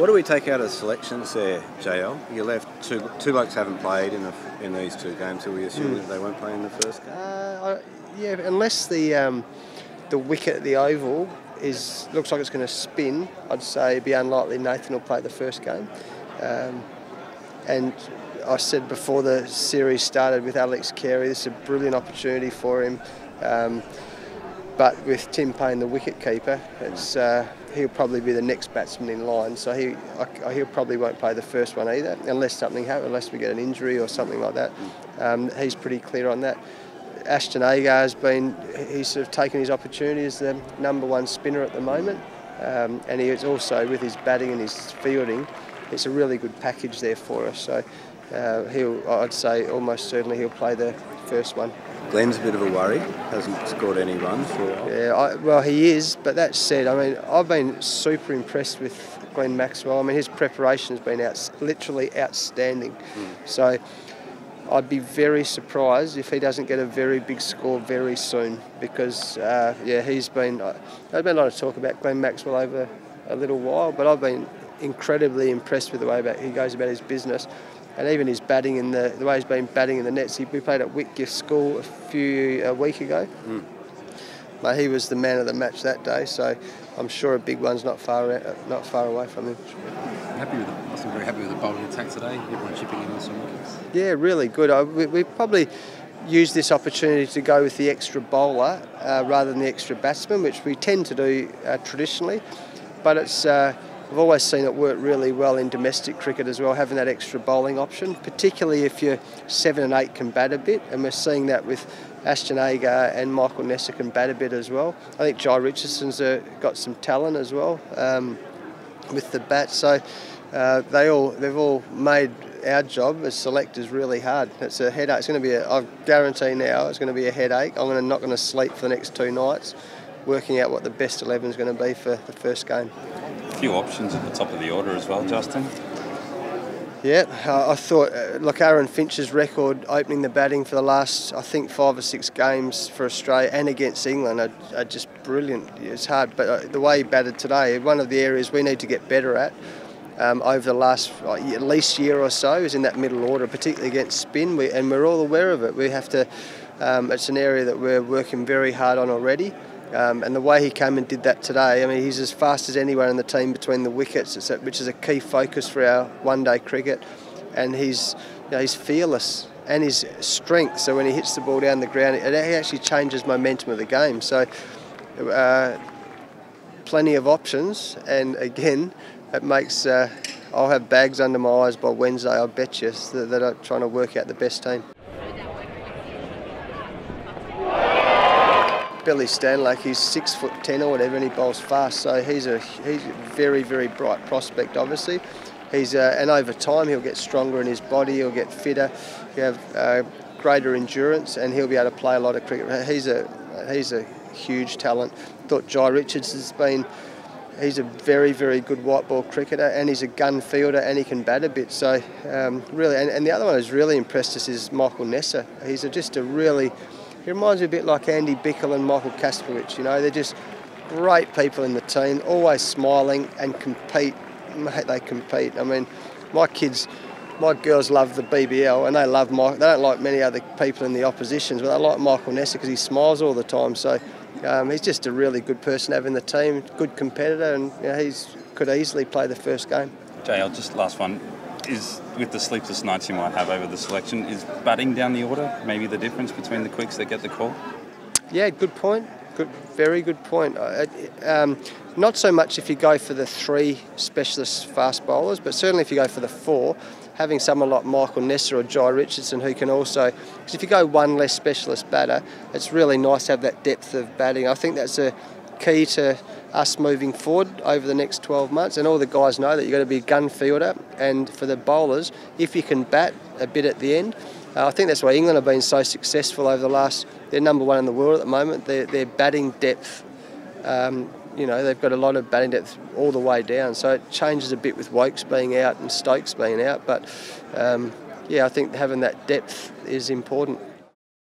What do we take out of selections there, JL? You left two blokes haven't played in these two games, so we assume that they won't play in the first game? Yeah, unless the wicket at the Oval looks like it's going to spin, I'd say it'd be unlikely Nathan will play the first game. And I said before the series started with Alex Carey, this is a brilliant opportunity for him. But with Tim Payne, the wicket-keeper, he'll probably be the next batsman in line. So he probably won't play the first one either, unless something happens, unless we get an injury or something like that. He's pretty clear on that. Ashton Agar he's sort of taken his opportunity as the #1 spinner at the moment. And he is also, with his batting and his fielding, it's a really good package there for us. So I'd say almost certainly he'll play the first one. Glenn's a bit of a worry, hasn't scored any runs for a while. Yeah, well, he is, but that said, I mean, I've been super impressed with Glenn Maxwell. I mean, his preparation has been literally outstanding. So I'd be very surprised if he doesn't get a very big score very soon, because, there's been a lot of talk about Glenn Maxwell over a little while, but I've been incredibly impressed with the way he goes about his business. And even his batting in the way he's been batting in the nets. We played at Whitgift School a week ago. But he was the man of the match that day, so I'm sure a big one's not far away from him. I'm very happy with the bowling attack today. Everyone chipping in with some wickets. Yeah, really good. We probably used this opportunity to go with the extra bowler rather than the extra batsman, which we tend to do traditionally. But I've always seen it work really well in domestic cricket as well, having that extra bowling option, particularly if your 7 and 8 can bat a bit, and we're seeing that with Ashton Agar and Michael Nessa can bat a bit as well. I think Jai Richardson's got some talent as well with the bat, so they've all made our job as selectors really hard. It's a headache. It's going to be I guarantee now it's going to be a headache. I'm not going to sleep for the next 2 nights, working out what the best 11 is going to be for the first game. A few options at the top of the order as well, Justin. Yeah, I thought, Aaron Finch's record opening the batting for the last, I think, 5 or 6 games for Australia and against England are just brilliant. It's hard, but the way he batted today, one of the areas we need to get better at over the last at least year or so is in that middle order, particularly against spin, and we're all aware of it. We have to. It's an area that we're working very hard on already. And the way he came and did that today, I mean, he's as fast as anyone in the team between the wickets, which is a key focus for our one-day cricket. And he's fearless, and his strength. So when he hits the ball down the ground, it actually changes momentum of the game. So plenty of options, and again, it makes. I'll have bags under my eyes by Wednesday, I bet you, that are trying to work out the best team. Billy Stanlake, he's 6'10" or whatever, and he bowls fast, so he's a very, very bright prospect. Obviously, and over time he'll get stronger in his body, he'll get fitter, he'll have greater endurance, and he'll be able to play a lot of cricket. He's a huge talent. Thought Jai Richards he's a very, very good white ball cricketer, and he's a gun fielder, and he can bat a bit. So really, and the other one who's really impressed us is Michael Nessa. He's just a really. He reminds me a bit like Andy Bickle and Michael Kasperwich, they're just great people in the team, always smiling and compete. Mate, they compete. I mean, my girls love the BBL, and they love Mike. They don't like many other people in the oppositions, but they like Michael Nessa because he smiles all the time. So he's just a really good person to have in the team, good competitor, and he could easily play the first game. JL, just last one. Is with the sleepless nights you might have over the selection, is batting down the order maybe the difference between the quicks that get the call? Yeah, good point. Very good point. Not so much if you go for the 3 specialist fast bowlers, but certainly if you go for the 4, having someone like Michael Nessa or Jai Richardson who can also, because if you go one less specialist batter, it's really nice to have that depth of batting. I think that's a key to us moving forward over the next 12 months, and all the guys know that you've got to be a gun fielder, and for the bowlers, if you can bat a bit at the end, I think that's why England have been so successful over the last. They're #1 in the world at the moment. Their batting depth, they've got a lot of batting depth all the way down, so it changes a bit with Wokes being out and Stokes being out, but I think having that depth is important.